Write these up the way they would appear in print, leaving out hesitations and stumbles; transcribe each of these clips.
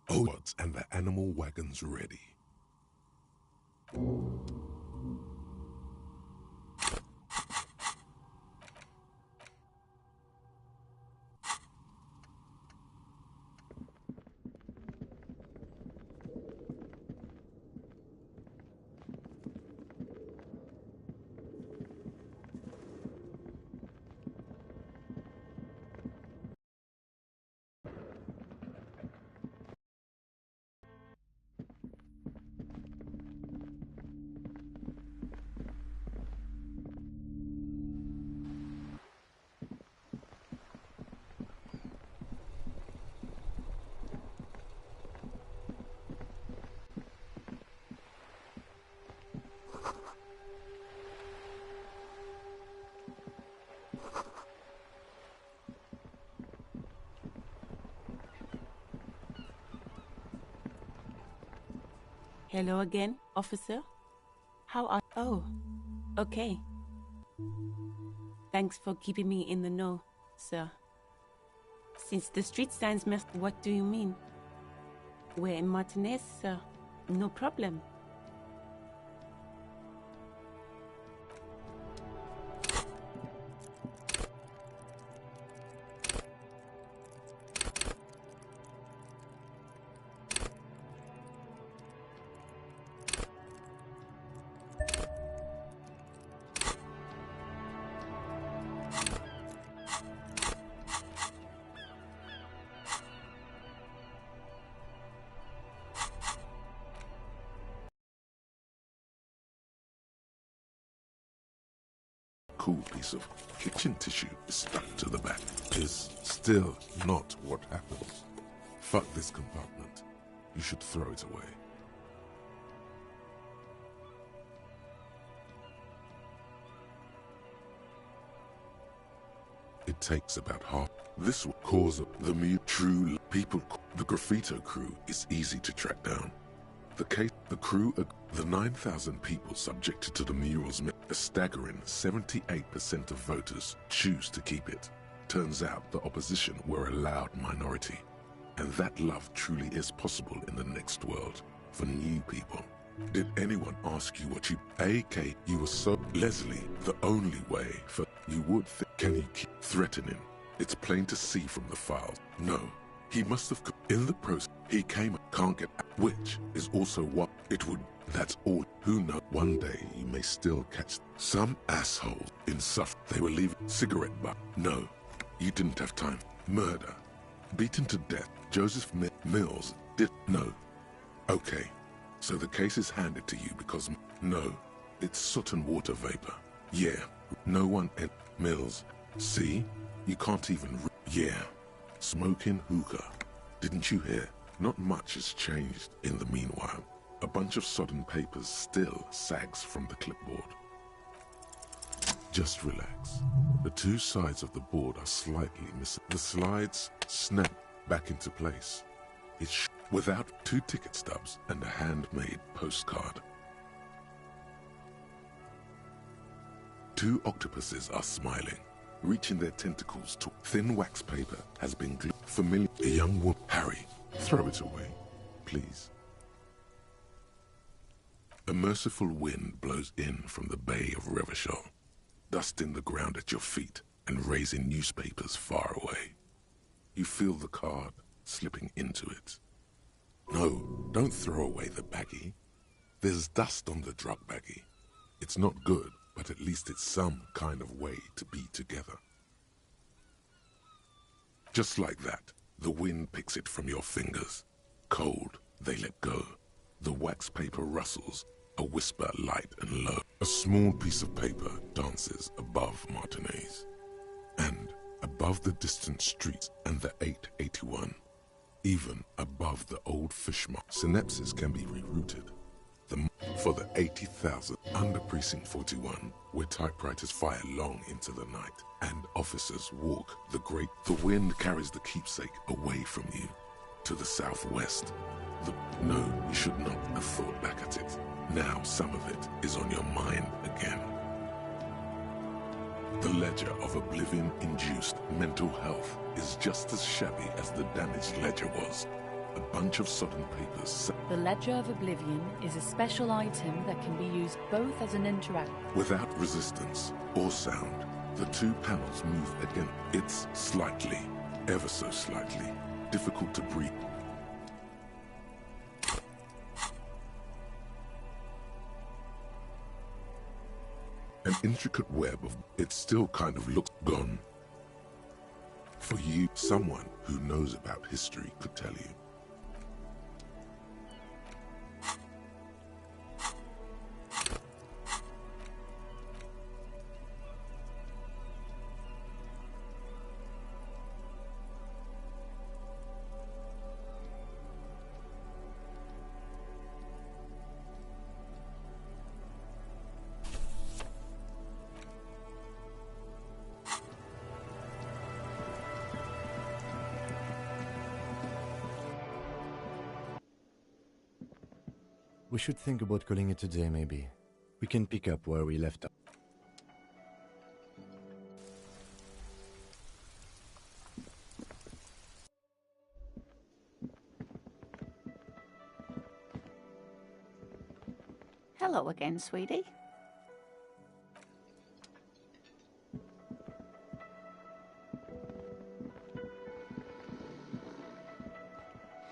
Oats and the animal wagons ready. Hello again, officer. How are... Oh, okay. Thanks for keeping me in the know, sir. Since the street signs messed... What do you mean? We're in Martinez, sir. No problem. Cool piece of kitchen tissue is stuck to the back is still not what happens. Fuck this compartment. You should throw it away. It takes about half. This will cause the true people. The graffito crew is easy to track down. The crew, the 9,000 people subjected to the murals, a staggering 78% of voters choose to keep it. Turns out the opposition were a loud minority. And that love truly is possible in the next world for new people. Did anyone ask you what you... AK, you were so... Leslie, the only way for... You would can you keep threatening? It's plain to see from the files. No, he must have... In the process, he came... Can't get... Which is also what it would... That's all. Who knows? One day you may still catch some asshole in Suffolk. They were leaving cigarette butt. No, you didn't have time. Murder. Beaten to death. Joseph Mills did... No. Okay. So the case is handed to you because... No. It's soot and water vapor. Yeah. No one... Mills. See? You can't even... Yeah. Smoking hookah. Didn't you hear? Not much has changed in the meanwhile. A bunch of sodden papers still sags from the clipboard. Just relax. The two sides of the board are slightly missing. The slides snap back into place. It's without 2 ticket stubs and a handmade postcard. 2 octopuses are smiling, reaching their tentacles to thin wax paper has been glued. Familiar. A young woman. Harry, throw it away, please. A merciful wind blows in from the bay of Revachol, dusting the ground at your feet and raising newspapers far away. You feel the card slipping into it. No, don't throw away the baggie. There's dust on the drug baggie. It's not good, but at least it's some kind of way to be together. Just like that, the wind picks it from your fingers. Cold, they let go. The wax paper rustles, a whisper light and low. A small piece of paper dances above Martinez, and above the distant streets and the 881, even above the old fish market. Synapses can be rerouted. For the 80,000 under Precinct 41, where typewriters fire long into the night and officers walk the wind carries the keepsake away from you to the southwest. No, you should not have thought back at it. Now some of it is on your mind again. The ledger of oblivion-induced mental health is just as shabby as the damaged ledger was. a bunch of sodden papers The Ledger of Oblivion is a special item that can be used both as an interact. without resistance or sound. The two panels move again. It's slightly, ever so slightly, difficult to breathe. An intricate web of it still kind of looks gone. For you, someone who knows about history could tell you. We should think about calling it a day, maybe. We can pick up where we left off. Hello again, sweetie.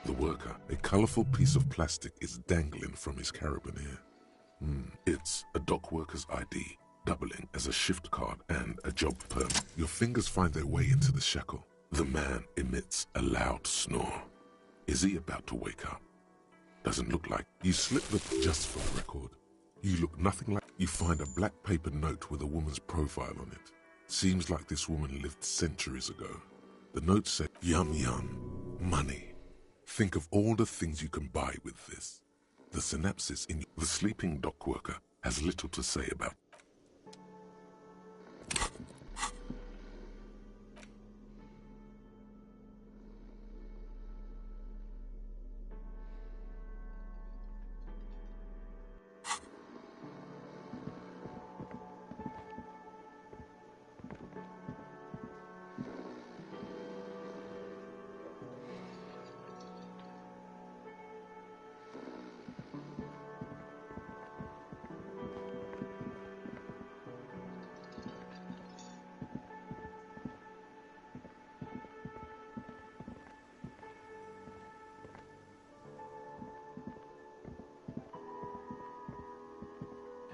The worker, a colorful piece of plastic is dangling from his carabiner. It's a dock worker's ID, doubling as a shift card and a job permit. Your fingers find their way into the shackle. The man emits a loud snore. Is he about to wake up? Doesn't look like. You slip the just for the record. You look nothing like. You find a black paper note with a woman's profile on it. Seems like this woman lived centuries ago. The note said, "Yum yum, money. Think of all the things you can buy with this." The synapses in the sleeping dock worker has little to say about.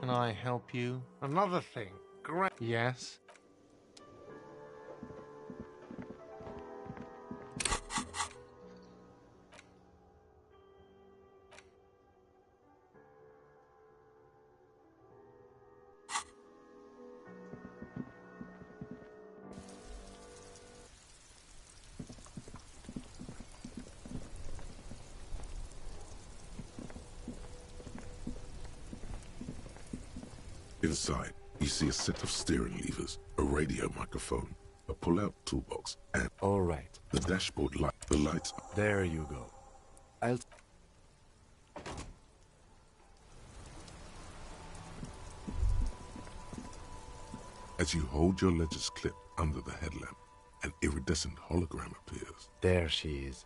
Can I help you? Another thing. Great. Yes? Inside, you see a set of steering levers, a radio microphone, a pull-out toolbox, and All right, the dashboard light. The lights are. there you go. I'll... As you hold your ledgers clipped under the headlamp, an iridescent hologram appears. There she is.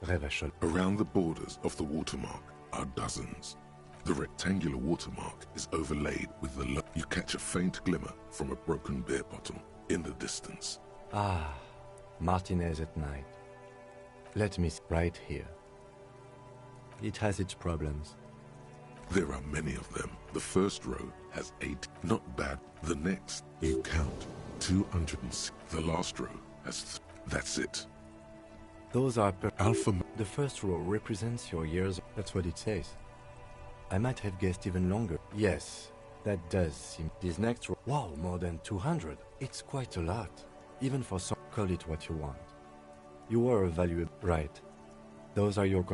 Revachol. Around the borders of the watermark are dozens. The rectangular watermark is overlaid with the you catch a faint glimmer from a broken beer bottle in the distance. Ah, Martinez at night. Let me right here. It has its problems. There are many of them. The first row has 8. Not bad. The next, you count 206. The last row has that's it. Those are Alpha. The first row represents your years. That's what it says. I might have guessed even longer. Yes, that does seem... This next row... Wow, more than 200. It's quite a lot. Even for some... Call it what you want. You are a valuable... Right. Those are your...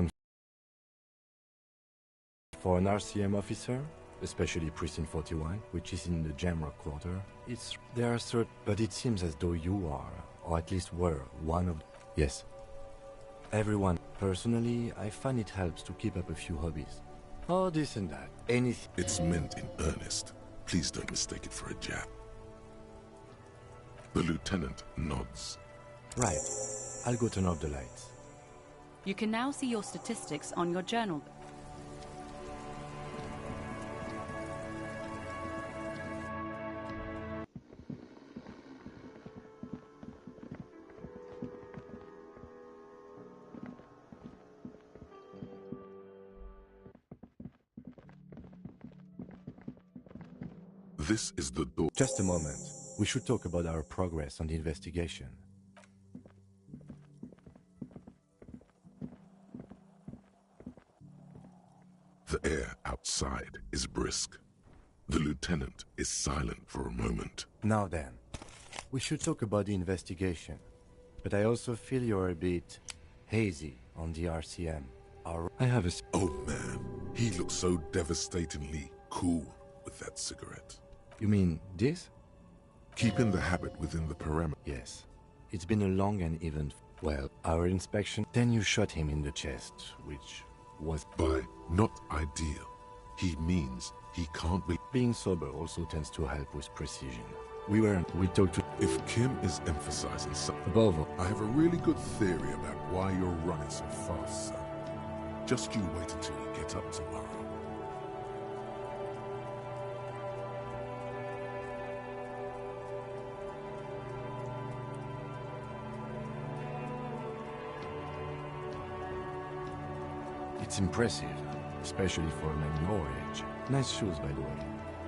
For an RCM officer, especially Precinct 41, which is in the Jamrock Quarter, it's... There are certain... But it seems as though you are, or at least were, one of... Yes. Everyone. Personally, I find it helps to keep up a few hobbies. Oh, this and that. Anything. It's meant in earnest. Please don't mistake it for a jab. The lieutenant nods. Right. I'll go turn off the lights. You can now see your statistics on your journal. This is the door. Just a moment. We should talk about our progress on the investigation. The air outside is brisk. The lieutenant is silent for a moment. Now then, we should talk about the investigation. But I also feel you're a bit hazy on the RCM. I have a... Oh man, he looks so devastatingly cool with that cigarette. You mean this? Keeping the habit within the parameter. Yes. It's been a long and even... Well, our inspection... Then you shot him in the chest, which was... By not ideal, he means he can't be... Being sober also tends to help with precision. We talked to... If Kim is emphasizing something... Above all, I have a really good theory about why you're running so fast, son. Just you wait until we get up tomorrow. it's impressive, especially for a man your age. Nice shoes, by the way.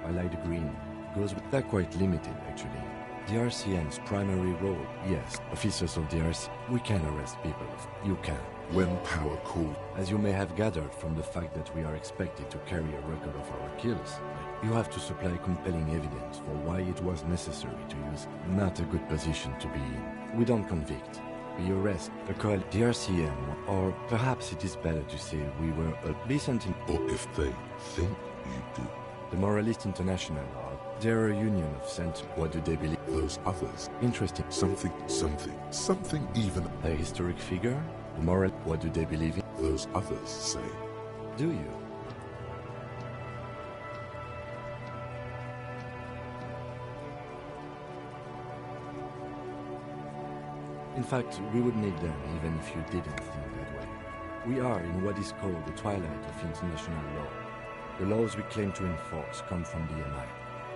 I like the green. Goes with... They're quite limited, actually. The RCN's primary role, yes, officers of the RC, we can arrest people. You can. When power calls. As you may have gathered from the fact that we are expected to carry a record of our kills, you have to supply compelling evidence for why it was necessary to use. Not a good position to be in. We don't convict. We arrest the RCN, or perhaps it is better to say we were a decent... Or if they think you do. The Moralist International are... They're a union of sense. What do they believe? Those others. Interesting. Something even. A historic figure? The moral... What do they believe in? Those others say. Do you? In fact, we would need them even if you didn't think that way. We are in what is called the twilight of international law. The laws we claim to enforce come from the MI.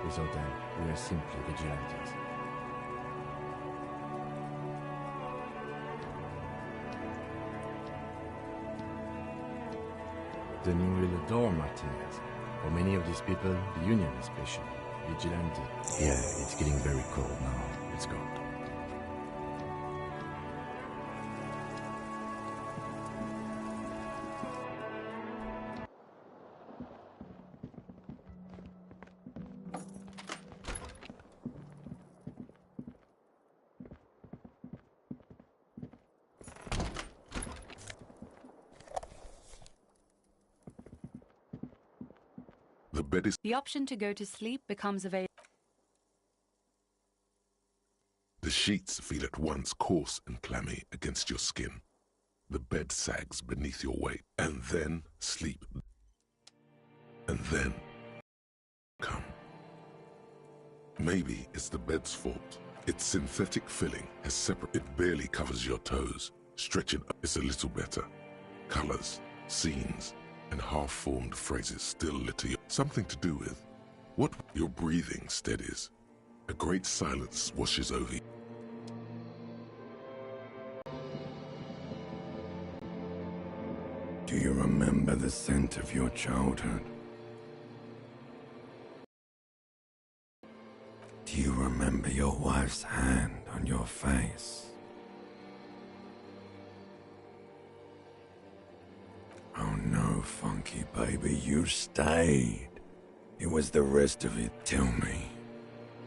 Without them, we are simply vigilantes. The new will adore Martinez. For many of these people, the Union especially, vigilante. Yeah, it's getting very cold now. Let's go. The bed is... The option to go to sleep becomes available. The sheets feel at once coarse and clammy against your skin. The bed sags beneath your weight, and then sleep. And then come. Maybe it's the bed's fault. Its synthetic filling has separate. It barely covers your toes. Stretching is a little better. Colors, scenes, and half-formed phrases still litter you. Something to do with what your breathing steadies. A great silence washes over you. Do you remember the scent of your childhood? Do you remember your wife's hand on your face? Oh no, Funky baby, you stayed. It was the rest of it. Tell me,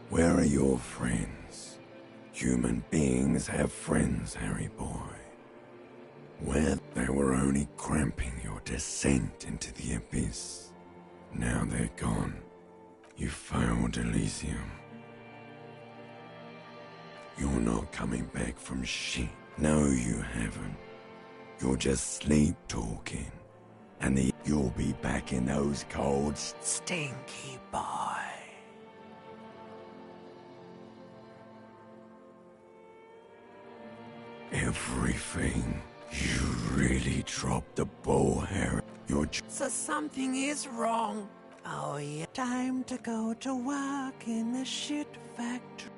where are your friends? Human beings have friends, Harry boy. Where they were only cramping your descent into the abyss. Now they're gone. You failed Elysium. You're not coming back from shit. No, you haven't. You're just sleep-talking. And you'll be back in those cold, stinky boy. Everything You really dropped the ball, Harry. So something is wrong. Oh yeah. Time to go to work in the shit factory.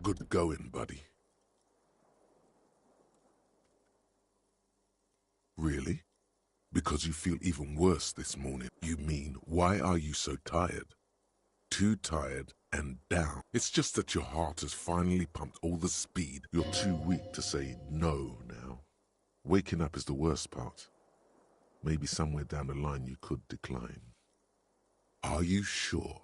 Good going, buddy. Really? Because you feel even worse this morning. You mean, why are you so tired? Too tired and down. It's just that your heart has finally pumped all the speed. You're too weak to say no now. Waking up is the worst part. Maybe somewhere down the line you could decline. Are you sure?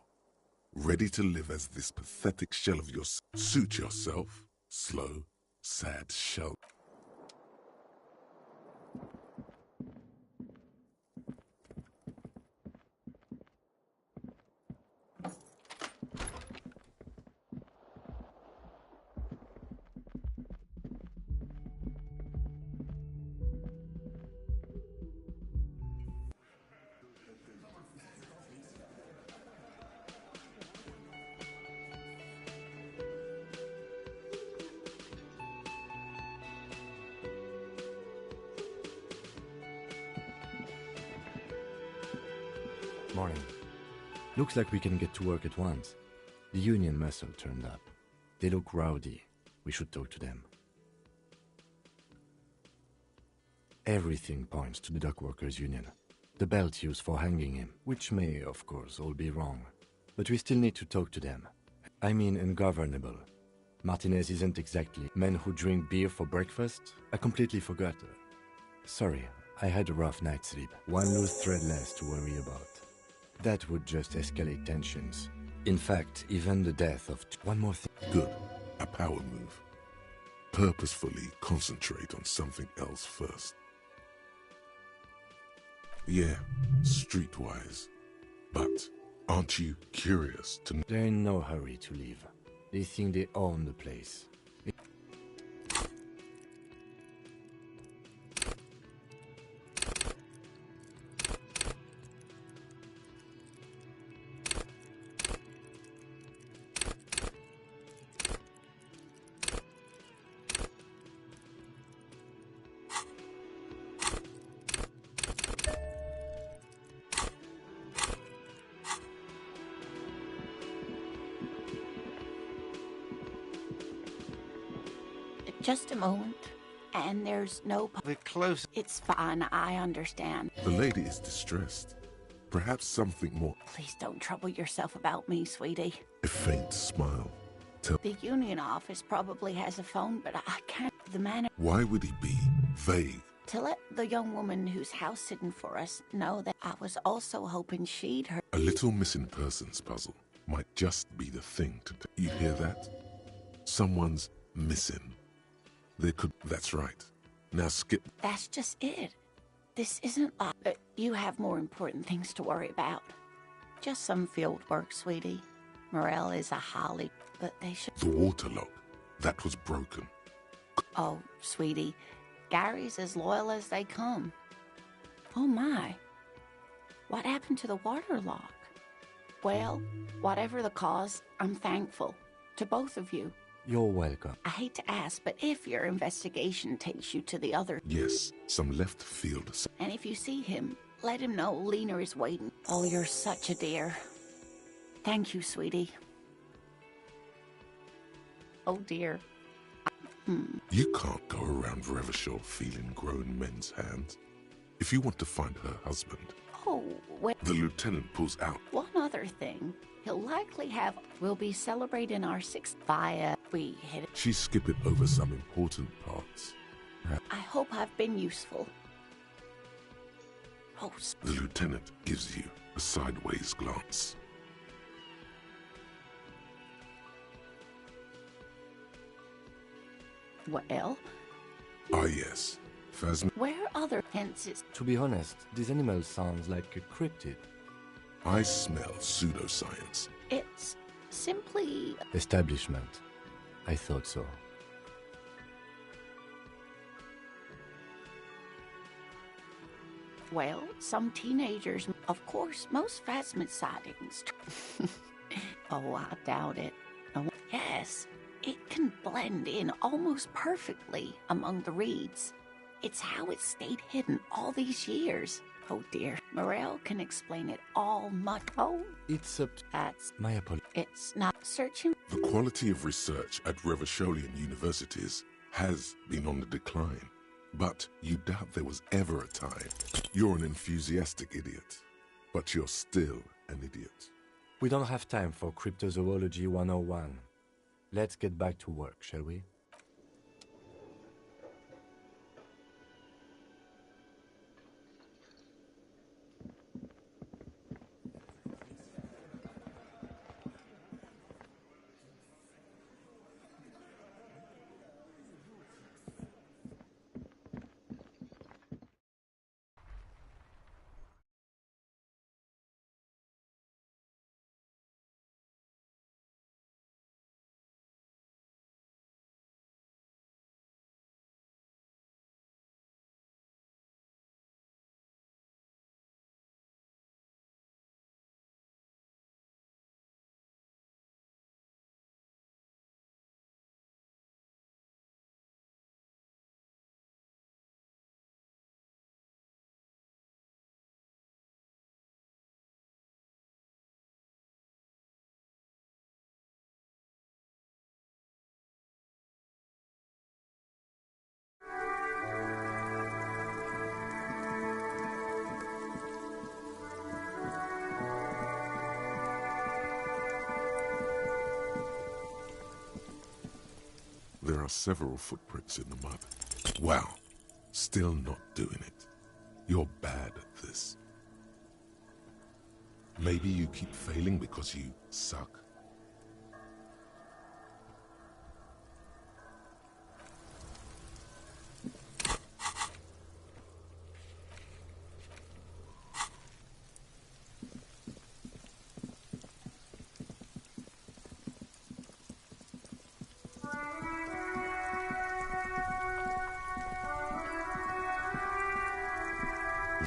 Ready to live as this pathetic shell of yourself? Suit yourself. Slow, sad shell. Morning. Looks like we can get to work at once. The union muscle turned up. They look rowdy. We should talk to them. Everything points to the dock workers' union. The belt used for hanging him, which may, of course, all be wrong. But we still need to talk to them. I mean ungovernable. Martinez isn't exactly men who drink beer for breakfast. I completely forgot. Sorry, I had a rough night's sleep. One loose thread less to worry about. That would just escalate tensions. In fact, even the death of... One more thing. Good. A power move. Purposefully concentrate on something else first. Yeah, streetwise. But aren't you curious to... They're in no hurry to leave. They think they own the place. Just a moment. And there's no... We're close. It's fine, I understand. The lady is distressed. Perhaps something more... Please don't trouble yourself about me, sweetie. A faint smile. The union office probably has a phone, but I can't... The man... Why would he be vague? To let the young woman who's house-sitting for us know that I was also hoping she'd heard... A little missing persons puzzle might just be the thing to do. You hear that? Someone's missing. They could... That's right. Now skip... That's just it. This isn't like... you have more important things to worry about. Just some field work, sweetie. Morale is a highly... But they should... The water lock. That was broken. Oh, sweetie. Gary's as loyal as they come. Oh my. What happened to the water lock? Well, whatever the cause, I'm thankful. To both of you. You're welcome. I hate to ask, but if your investigation takes you to the other... Yes, some left field. And if you see him, let him know Lena is waiting. Oh, you're such a dear. Thank you, sweetie. Oh, dear. You can't go around Revachol feeling grown men's hands. If you want to find her husband... Oh, wait. The lieutenant pulls out. One other thing. He'll likely have... We'll be celebrating our 6th via... We hit it. She's skipping over some important parts. I hope I've been useful. Oh, The lieutenant gives you a sideways glance. well... Ah, yes. Phasma. Where other fences? To be honest, this animal sounds like a cryptid. I smell pseudoscience. It's simply... Establishment. I thought so. Well, some teenagers, of course, most Phasmid sightings. Oh, I doubt it. Oh, yes, it can blend in almost perfectly among the reeds. It's how it stayed hidden all these years. Oh dear, Morel can explain it all much. Oh, It's up. that's... My apologies. It's not searching. The quality of research at Revacholian universities has been on the decline. But you doubt there was ever a time. You're an enthusiastic idiot. But you're still an idiot. We don't have time for Cryptozoology 101. Let's get back to work, shall we? There are several footprints in the mud. Wow, still not doing it. You're bad at this. Maybe you keep failing because you suck.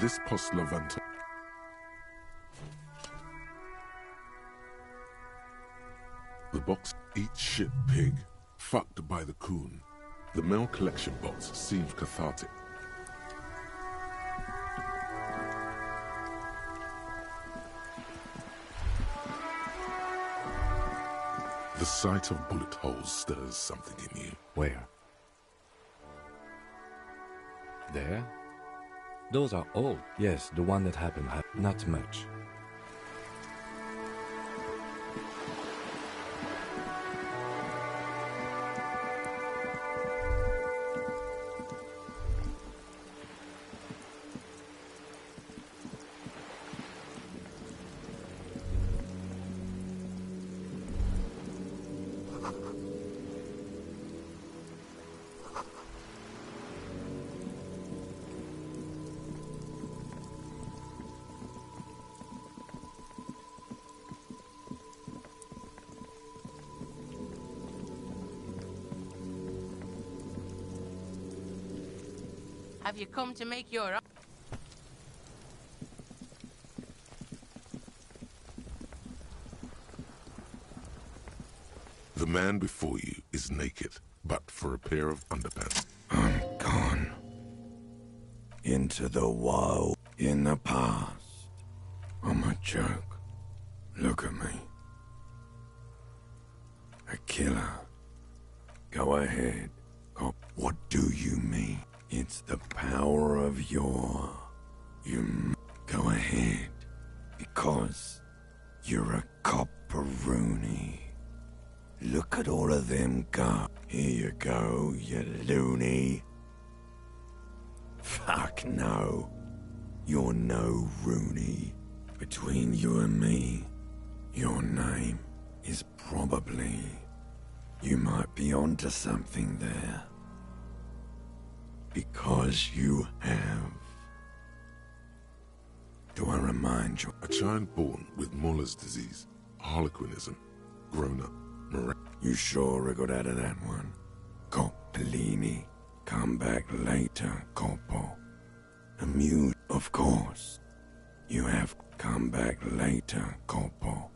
This post Levanta. The box eats shit pig, fucked by the coon. The mail collection box seems cathartic. The sight of bullet holes stirs something in you. Where? There? Those are old. Yes, the one that happened. Not much. Have you come to make your... The man before you is naked, but for a pair of underpants. I'm gone. Into the wild. In the past. I'm a joke. Look at me. A killer. Go ahead. Oh, what do you mean? It's the power of your... Go ahead. Because you're a copperoonie. Look at all of them go. Here you go, you loony. Fuck no. You're no Rooney. Between you and me, your name is probably... You might be onto something there. Because you have. Do I remind you? A child born with Muller's disease, Harlequinism, grown up, You sure I got out of that one? Coppellini. Come back later, Coppo. Amuse. Of course. You have come back later, Corpo.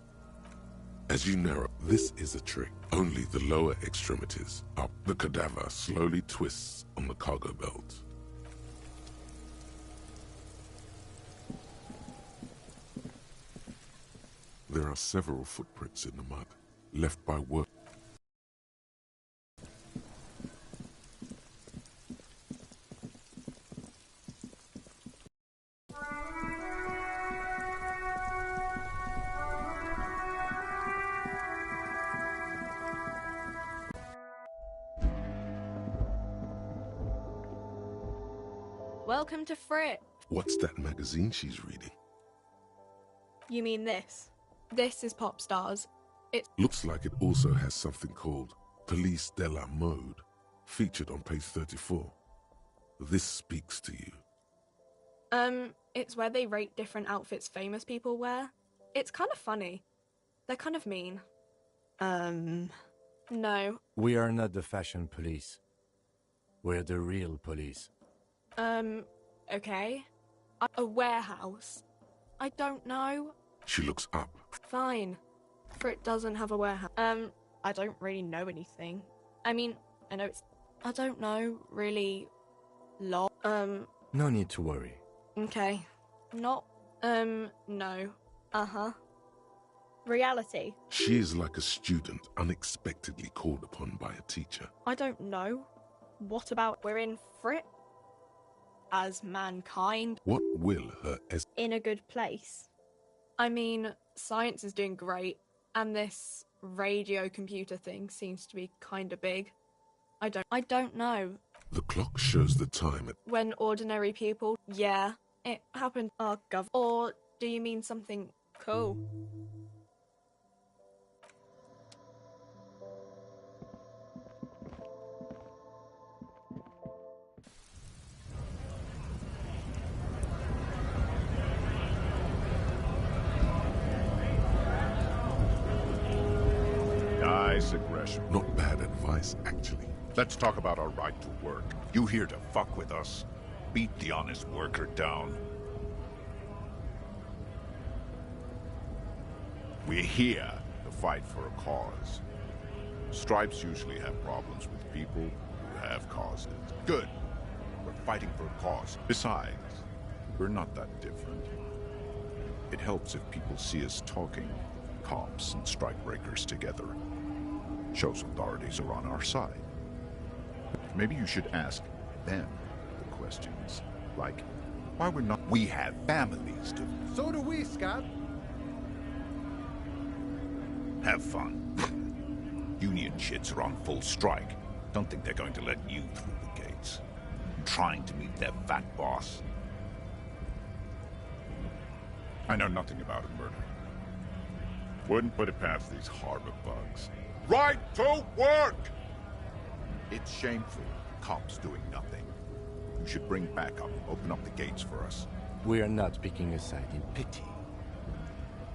As you narrow, this is a trick. Only the lower extremities up. The cadaver slowly twists on the cargo belt. There are several footprints in the mud, left by work. Welcome to Frit. What's that magazine she's reading? You mean this? This is Pop Stars. It Looks like it also has something called Police de la Mode, featured on page 34. This speaks to you. It's where they rate different outfits famous people wear. It's kind of funny. They're kind of mean. No. We are not the fashion police. We're the real police. Okay. A warehouse. I don't know. She looks up. Fine. Frit doesn't have a warehouse. I don't really know anything. I mean, I know it's... I don't know, really... Lol. No need to worry. Okay. Not... no. Uh-huh. Reality. She is like a student unexpectedly called upon by a teacher. I don't know. What about we're in Frit? As mankind. What will her In a good place. I mean, science is doing great, and this radio computer thing seems to be kinda big. I don't know. The clock shows the time at... When ordinary people... Yeah, it happened... Or do you mean something cool? Nice aggression. Not bad advice, actually. Let's talk about our right to work. You here to fuck with us? Beat the honest worker down. We're here to fight for a cause. Stripes usually have problems with people who have causes. Good. We're fighting for a cause. Besides, we're not that different. It helps if people see us talking, cops and strikebreakers together. Shows authorities are on our side. Maybe you should ask them the questions. Like, why we're not... We have families to... So do we, Scott. Have fun. Union shits are on full strike. Don't think they're going to let you through the gates. I'm trying to meet their fat boss. I know nothing about a murder. Wouldn't put it past these harbor bugs. Right to work! It's shameful. Cops doing nothing. You should bring backup and open up the gates for us. We are not picking a side in pity.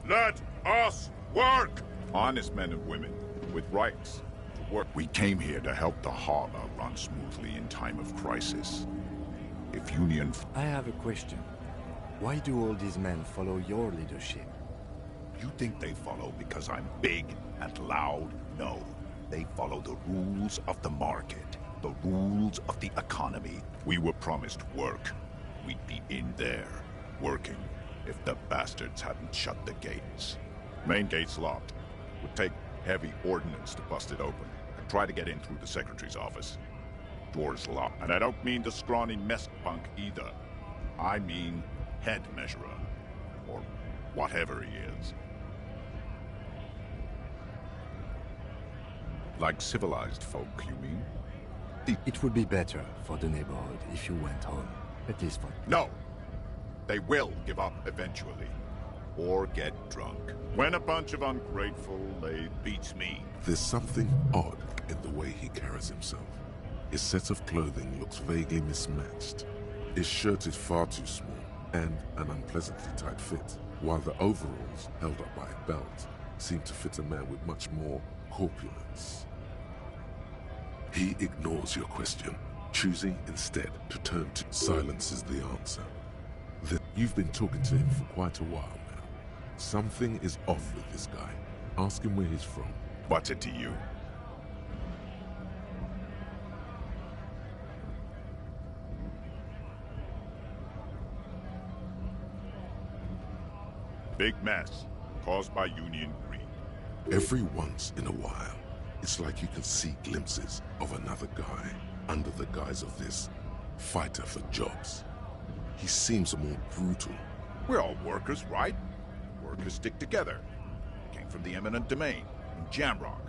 Let us work! Honest men and women with rights to work. We came here to help the harbor run smoothly in time of crisis. If Union... I have a question. Why do all these men follow your leadership? You think they follow because I'm big and loud? No. They follow the rules of the market, the rules of the economy. We were promised work. We'd be in there, working, if the bastards hadn't shut the gates. Main gate's locked. Would take heavy ordnance to bust it open, and try to get in through the secretary's office. Door's locked. And I don't mean the scrawny mess punk either. I mean head measurer, or whatever he is. Like civilized folk, you mean? It would be better for the neighborhood if you went home, at least for... No! They will give up eventually. Or get drunk. When a bunch of ungrateful beats me. There's something odd in the way he carries himself. His set of clothing looks vaguely mismatched. His shirt is far too small, and an unpleasantly tight fit, while the overalls, held up by a belt, seem to fit a man with much more corpulence. He ignores your question, choosing instead to turn to silence is the answer. You've been talking to him for quite a while now. Something is off with this guy. Ask him where he's from. What's it to you? Big mess caused by Union greed. Every once in a while, it's like you can see glimpses of another guy under the guise of this fighter for jobs. He seems more brutal. We're all workers, right? Workers stick together. Came from the eminent domain, in Jamrock.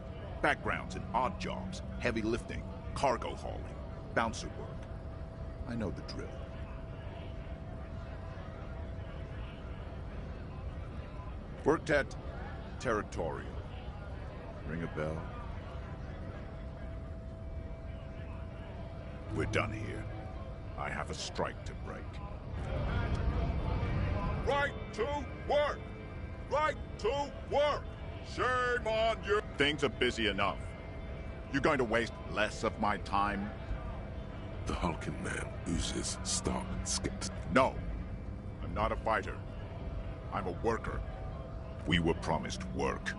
Backgrounds in odd jobs, heavy lifting, cargo hauling, bouncer work. I know the drill. Worked at Territorial. Ring a bell? We're done here. I have a strike to break. Right to work! Right to work! Shame on you! Things are busy enough. You're going to waste less of my time? The hulking man oozes stark skepticism. No, I'm not a fighter. I'm a worker. We were promised work.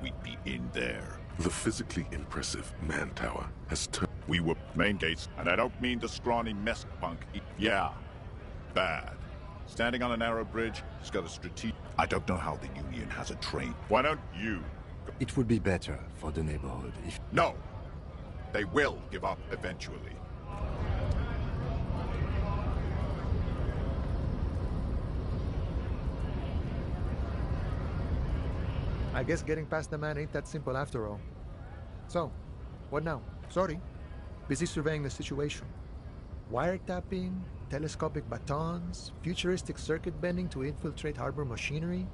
We'd be in there. The physically impressive man tower has turned. We were main gates, and I don't mean the scrawny mess punk. Yeah, bad. Standing on a narrow bridge, he's got a strategic. I don't know how the Union has a train. Why don't you? It would be better for the neighborhood if... No! They will give up eventually. I guess getting past the man ain't that simple after all. So, what now? Sorry. Busy surveying the situation. Wiretapping, telescopic batons, futuristic circuit bending to infiltrate harbor machinery.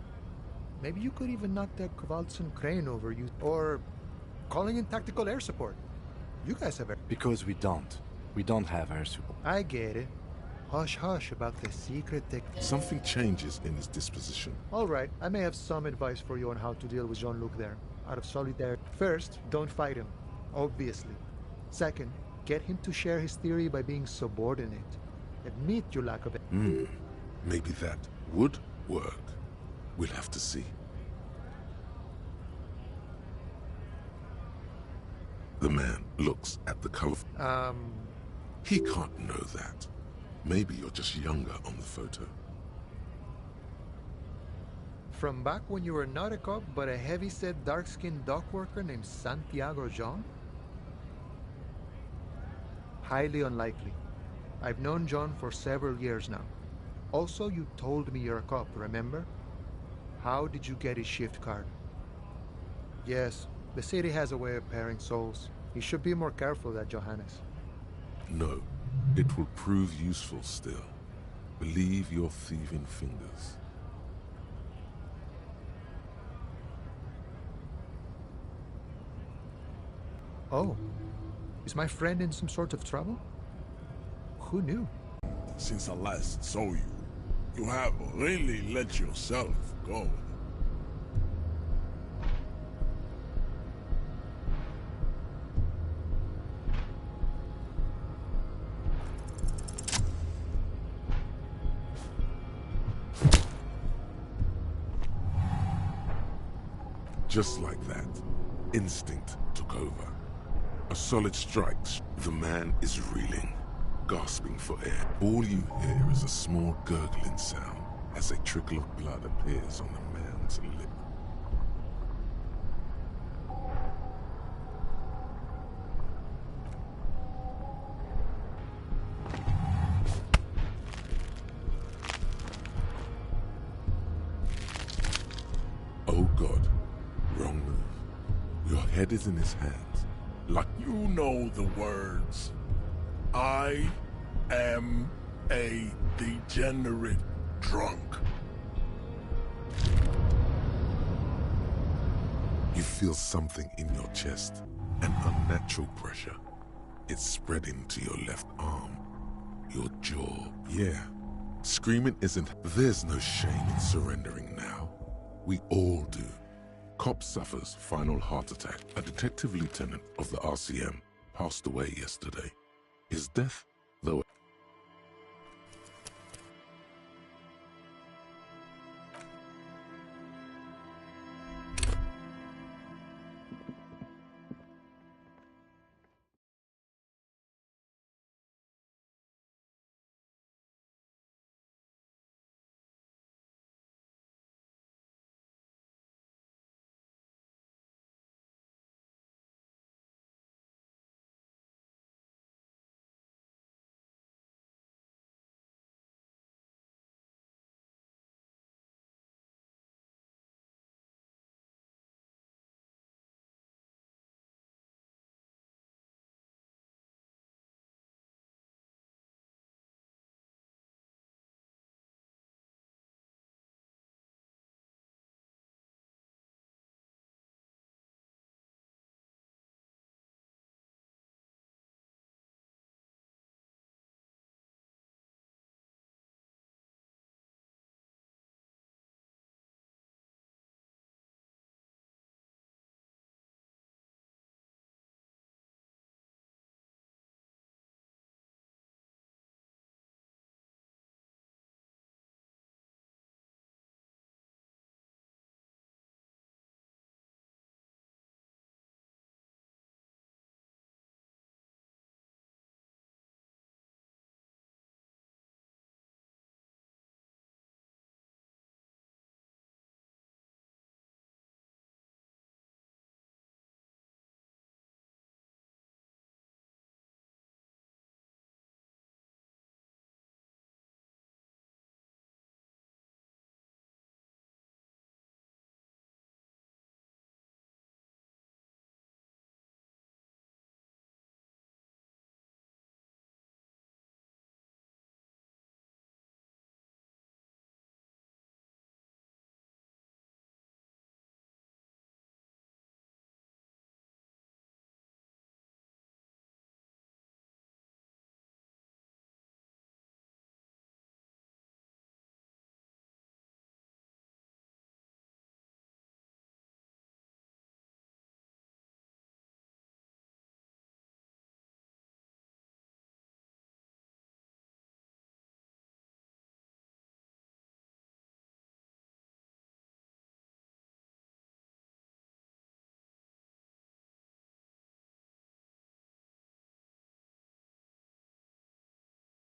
Maybe you could even knock that Kowalson crane over you, or calling in tactical air support. You guys have air... Because we don't. We don't have air support. I get it. Hush hush about the secret tech. Something changes in his disposition. All right, I may have some advice for you on how to deal with Jean-Luc there, out of solidarity. First, don't fight him, obviously. Second, get him to share his theory by being subordinate. Admit your lack of it. Maybe that would work. We'll have to see. The man looks at the color. He can't know that. Maybe you're just younger on the photo. From back when you were not a cop, but a heavy-set, dark-skinned dock worker named Santiago Jean? Highly unlikely. I've known John for several years now. Also, you told me you're a cop, remember? How did you get his shift card? Yes, the city has a way of pairing souls. You should be more careful of that, Johannes. No, it will prove useful still. Believe your thieving fingers. Oh, is my friend in some sort of trouble? Who knew? Since I last saw you, you have really let yourself go. Just like that, instinct took over. A solid strike. The man is reeling, gasping for air. All you hear is a small gurgling sound as a trickle of blood appears on the man's lip. Oh God, wrong move. Your head is in his hands. Like you know the words. I am a degenerate drunk. You feel something in your chest, an unnatural pressure. It's spreading to your left arm, your jaw. Yeah, screaming isn't. There's no shame in surrendering now. We all do. Cop suffers final heart attack. A detective lieutenant of the RCM passed away yesterday. His death, though